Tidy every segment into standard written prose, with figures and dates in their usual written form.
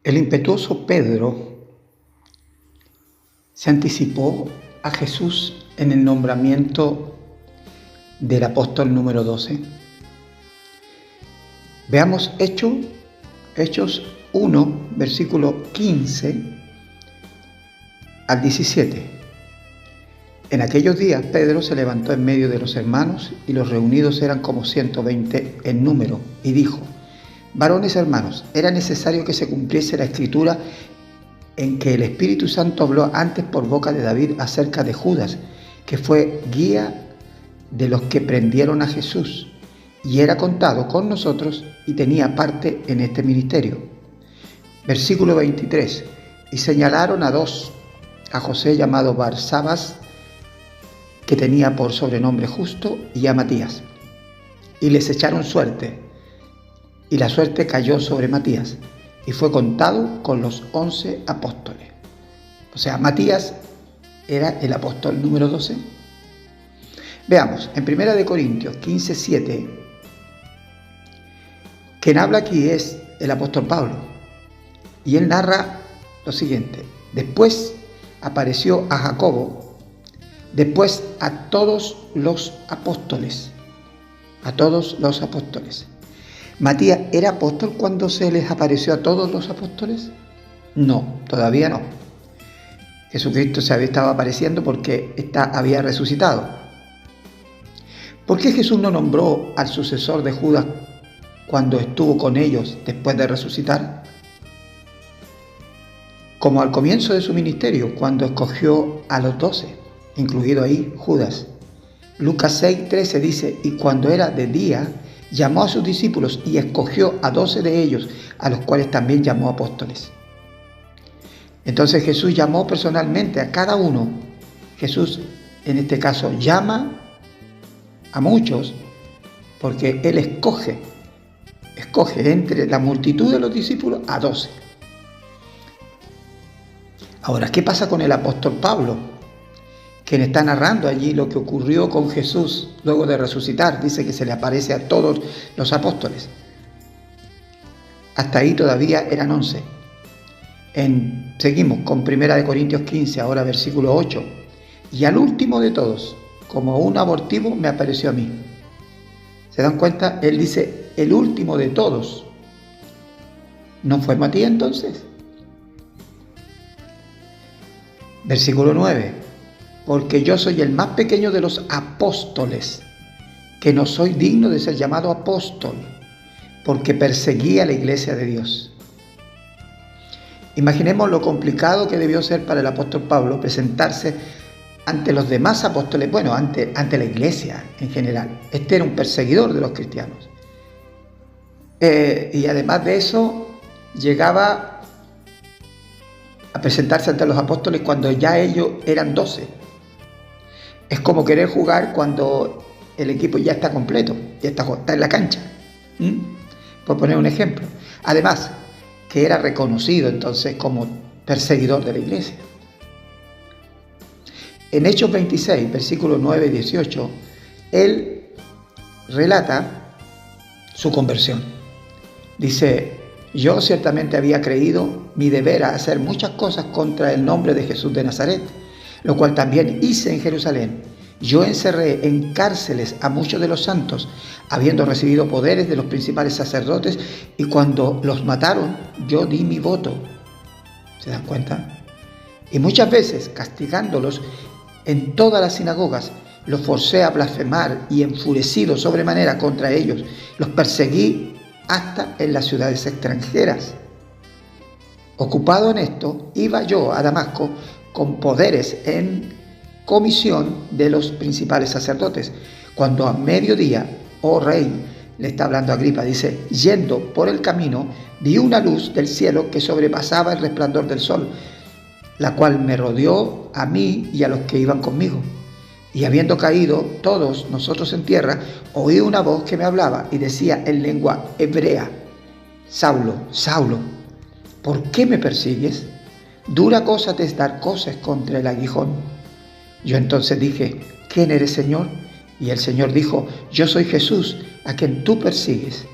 El impetuoso Pedro se anticipó a Jesús en el nombramiento del apóstol número 12. Veamos Hechos 1, versículo 15 al 17. En aquellos días Pedro se levantó en medio de los hermanos, y los reunidos eran como 120 en número, y dijo: varones hermanos, era necesario que se cumpliese la escritura en que el Espíritu Santo habló antes por boca de David acerca de Judas, que fue guía de los que prendieron a Jesús, y era contado con nosotros y tenía parte en este ministerio. Versículo 23. Y señalaron a dos, a José llamado Barsabás, que tenía por sobrenombre Justo, y a Matías, y les echaron suerte, y la suerte cayó sobre Matías, y fue contado con los 11 apóstoles. O sea, Matías era el apóstol número 12. Veamos, en 1 Corintios 15:7, quien habla aquí es el apóstol Pablo, y él narra lo siguiente: después apareció a Jacobo, después a todos los apóstoles. ¿Matías era apóstol cuando se les apareció a todos los apóstoles? No, todavía no. Jesucristo se estaba apareciendo porque había resucitado. ¿Por qué Jesús no nombró al sucesor de Judas cuando estuvo con ellos después de resucitar? Como al comienzo de su ministerio, cuando escogió a los 12, incluido ahí Judas. Lucas 6:13 dice: y cuando era de día, llamó a sus discípulos y escogió a 12 de ellos, a los cuales también llamó apóstoles. Entonces Jesús llamó personalmente a cada uno. Jesús, en este caso, llama a muchos porque Él escoge entre la multitud de los discípulos a 12. Ahora, ¿qué pasa con el apóstol Pablo, quien está narrando allí lo que ocurrió con Jesús luego de resucitar? Dice que se le aparece a todos los apóstoles. Hasta ahí todavía eran 11. Seguimos con 1 Corintios 15, ahora versículo 8. Y al último de todos, como un abortivo, me apareció a mí. ¿Se dan cuenta? Él dice, el último de todos. ¿No fue Matías entonces? Versículo 9. Porque yo soy el más pequeño de los apóstoles, que no soy digno de ser llamado apóstol, porque perseguí a la iglesia de Dios. Imaginemos lo complicado que debió ser para el apóstol Pablo presentarse ante los demás apóstoles, ante la iglesia en general. Este era un perseguidor de los cristianos. Y además de eso, llegaba a presentarse ante los apóstoles cuando ya ellos eran 12. Es como querer jugar cuando el equipo ya está completo, ya está en la cancha. Por poner un ejemplo. Además, que era reconocido entonces como perseguidor de la iglesia. En Hechos 26, versículos 9 y 18, él relata su conversión. Dice: yo ciertamente había creído mi deber a hacer muchas cosas contra el nombre de Jesús de Nazaret, lo cual también hice en Jerusalén. Yo encerré en cárceles a muchos de los santos, habiendo recibido poderes de los principales sacerdotes, y cuando los mataron, yo di mi voto. ¿Se dan cuenta? Y muchas veces, castigándolos en todas las sinagogas, los forcé a blasfemar, y enfurecido sobremanera contra ellos, los perseguí hasta en las ciudades extranjeras. Ocupado en esto, iba yo a Damasco con poderes en comisión de los principales sacerdotes, cuando a mediodía, oh rey, le está hablando a Agripa, dice: yendo por el camino, vi una luz del cielo que sobrepasaba el resplandor del sol, la cual me rodeó a mí y a los que iban conmigo. Y habiendo caído todos nosotros en tierra, oí una voz que me hablaba y decía en lengua hebrea: Saulo, Saulo, ¿por qué me persigues? Dura cosa te es dar cosas contra el aguijón. Yo entonces dije: ¿quién eres, Señor? Y el Señor dijo: yo soy Jesús, a quien tú persigues.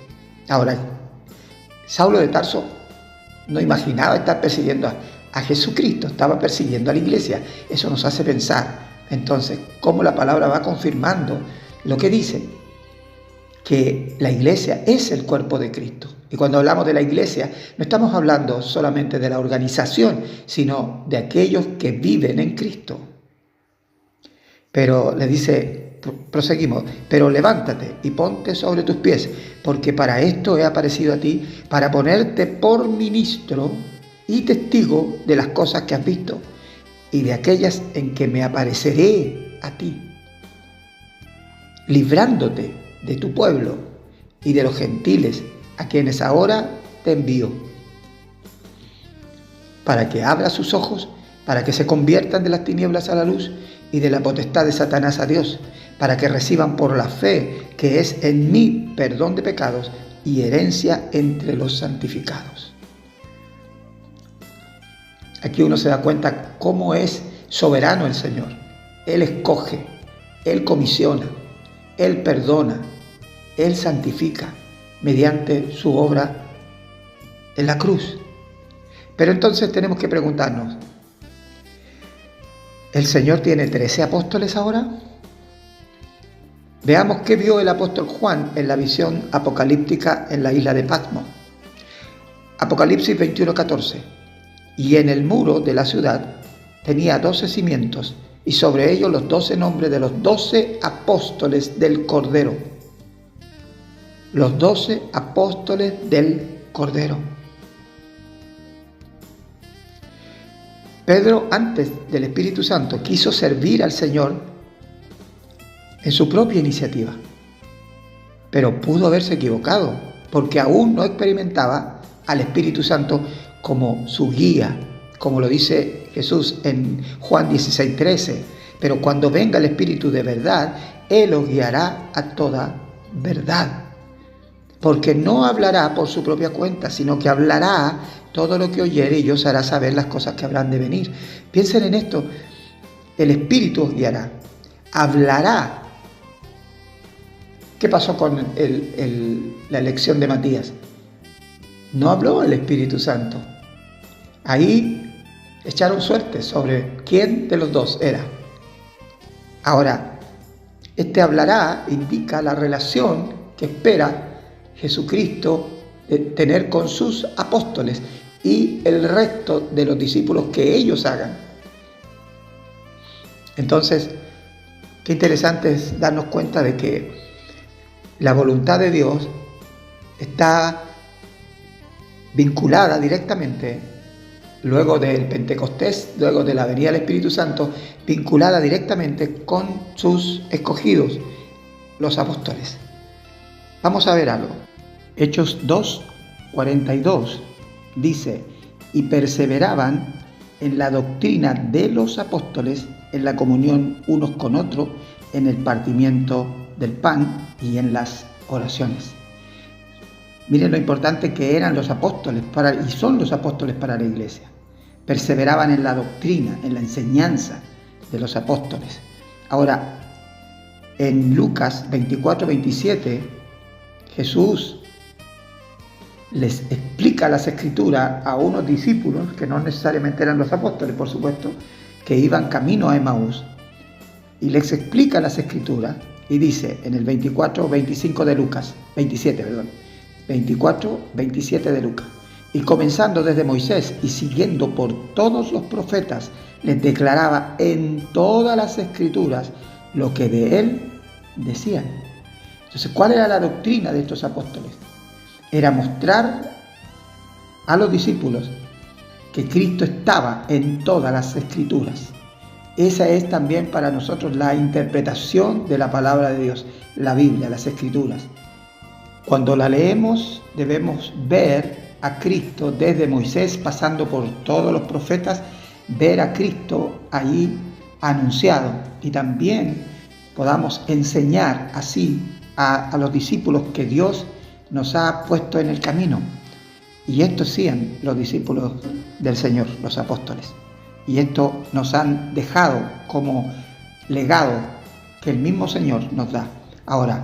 Ahora, Saulo de Tarso no imaginaba estar persiguiendo a Jesucristo, estaba persiguiendo a la iglesia. Eso nos hace pensar entonces cómo la palabra va confirmando lo que dice, que la iglesia es el cuerpo de Cristo. Y cuando hablamos de la iglesia, no estamos hablando solamente de la organización, sino de aquellos que viven en Cristo. Pero le dice, proseguimos, pero levántate y ponte sobre tus pies, porque para esto he aparecido a ti, para ponerte por ministro y testigo de las cosas que has visto y de aquellas en que me apareceré a ti, librándote de tu pueblo y de los gentiles a quienes ahora te envío, para que abra sus ojos, para que se conviertan de las tinieblas a la luz y de la potestad de Satanás a Dios, para que reciban por la fe que es en mí perdón de pecados y herencia entre los santificados. Aquí uno se da cuenta cómo es soberano el Señor. Él escoge, Él comisiona, Él perdona, Él santifica mediante su obra en la cruz. Pero entonces tenemos que preguntarnos, ¿el Señor tiene 13 apóstoles ahora? Veamos qué vio el apóstol Juan en la visión apocalíptica en la isla de Patmos. Apocalipsis 21:14. Y en el muro de la ciudad tenía 12 cimientos, y sobre ellos los 12 nombres de los 12 apóstoles del Cordero. Los 12 apóstoles del Cordero. Pedro, antes del Espíritu Santo, quiso servir al Señor en su propia iniciativa, pero pudo haberse equivocado, porque aún no experimentaba al Espíritu Santo como su guía, como lo dice Jesús en Juan 16:13. Pero cuando venga el Espíritu de verdad, Él os guiará a toda verdad, porque no hablará por su propia cuenta, sino que hablará todo lo que oyere y os hará saber las cosas que habrán de venir. Piensen en esto, el Espíritu os guiará, hablará. ¿Qué pasó con la elección de Matías? No habló el Espíritu Santo. Ahí echaron suerte sobre quién de los dos era. Ahora, este hablará indica la relación que espera Jesucristo de tener con sus apóstoles y el resto de los discípulos que ellos hagan. Entonces, qué interesante es darnos cuenta de que la voluntad de Dios está vinculada directamente, luego del Pentecostés, luego de la venida del Espíritu Santo, vinculada directamente con sus escogidos, los apóstoles. Vamos a ver algo. Hechos 2:42 dice, y perseveraban en la doctrina de los apóstoles, en la comunión unos con otros, en el partimiento del pan y en las oraciones. Miren lo importante que eran los apóstoles y son los apóstoles para la iglesia. Perseveraban en la doctrina, en la enseñanza de los apóstoles. Ahora, en Lucas 24:27, Jesús les explica las escrituras a unos discípulos, que no necesariamente eran los apóstoles, por supuesto, que iban camino a Emaús, y les explica las escrituras, y dice en el 24:27 de Lucas, y comenzando desde Moisés y siguiendo por todos los profetas, les declaraba en todas las escrituras lo que de él decían. Entonces, ¿cuál era la doctrina de estos apóstoles? Era mostrar a los discípulos que Cristo estaba en todas las escrituras. Esa es también para nosotros la interpretación de la palabra de Dios, la Biblia, las escrituras. Cuando la leemos debemos ver a Cristo desde Moisés, pasando por todos los profetas, ver a Cristo ahí anunciado, y también podamos enseñar así a los discípulos que Dios nos ha puesto en el camino. Y esto hacían los discípulos del Señor, los apóstoles. Y esto nos han dejado como legado que el mismo Señor nos da. Ahora,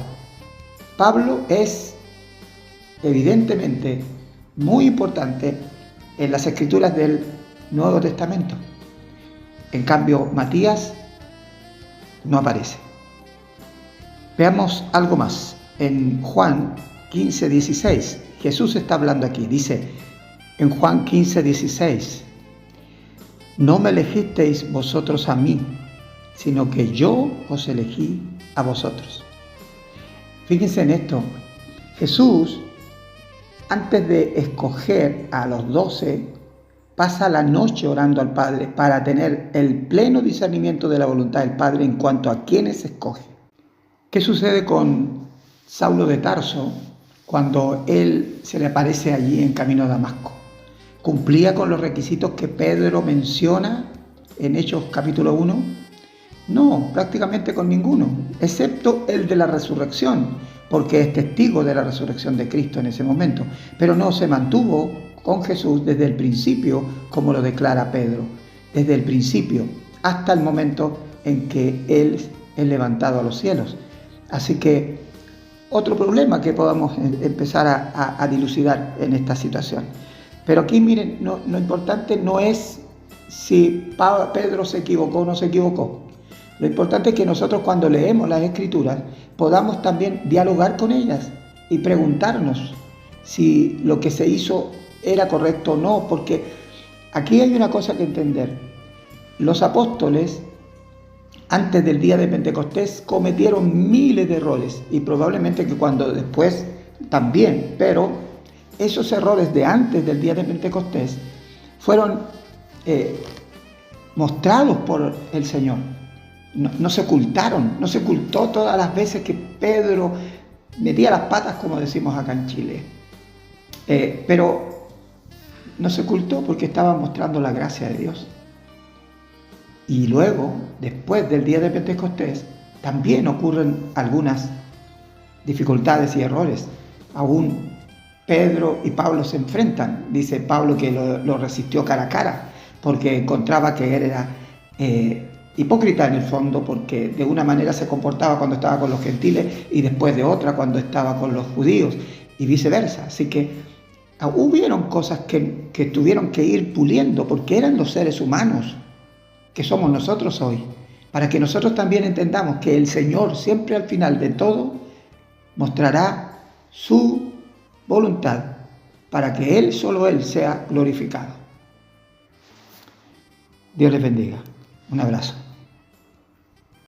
Pablo es evidentemente muy importante en las escrituras del Nuevo Testamento. En cambio, Matías no aparece. Veamos algo más. En Juan 15:16, Jesús está hablando aquí. Dice en Juan 15:16, no me elegisteis vosotros a mí, sino que yo os elegí a vosotros. Fíjense en esto. Jesús, antes de escoger a los 12, pasa la noche orando al Padre para tener el pleno discernimiento de la voluntad del Padre en cuanto a quienes escoge. ¿Qué sucede con Saulo de Tarso cuando él se le aparece allí en camino a Damasco? ¿Cumplía con los requisitos que Pedro menciona en Hechos capítulo 1? No, prácticamente con ninguno, excepto el de la resurrección, porque es testigo de la resurrección de Cristo en ese momento, pero no se mantuvo con Jesús desde el principio, como lo declara Pedro, desde el principio hasta el momento en que Él es levantado a los cielos. Así que otro problema que podamos empezar a dilucidar en esta situación. Pero aquí miren, lo importante no es si Pedro se equivocó o no se equivocó. Lo importante es que nosotros cuando leemos las Escrituras podamos también dialogar con ellas y preguntarnos si lo que se hizo era correcto o no, porque aquí hay una cosa que entender. Los apóstoles, antes del día de Pentecostés, cometieron miles de errores y probablemente que cuando después también, pero esos errores de antes del día de Pentecostés fueron mostrados por el Señor. No se ocultaron, no se ocultó todas las veces que Pedro metía las patas, como decimos acá en Chile. Pero no se ocultó porque estaba mostrando la gracia de Dios. Y luego, después del día de Pentecostés, también ocurren algunas dificultades y errores. Aún Pedro y Pablo se enfrentan. Dice Pablo que lo resistió cara a cara porque encontraba que él era hipócrita en el fondo, porque de una manera se comportaba cuando estaba con los gentiles y después de otra cuando estaba con los judíos y viceversa. Así que hubieron cosas que tuvieron que ir puliendo porque eran los seres humanos que somos nosotros hoy, para que nosotros también entendamos que el Señor siempre al final de todo mostrará su voluntad para que Él, solo Él, sea glorificado. Dios les bendiga. Un abrazo.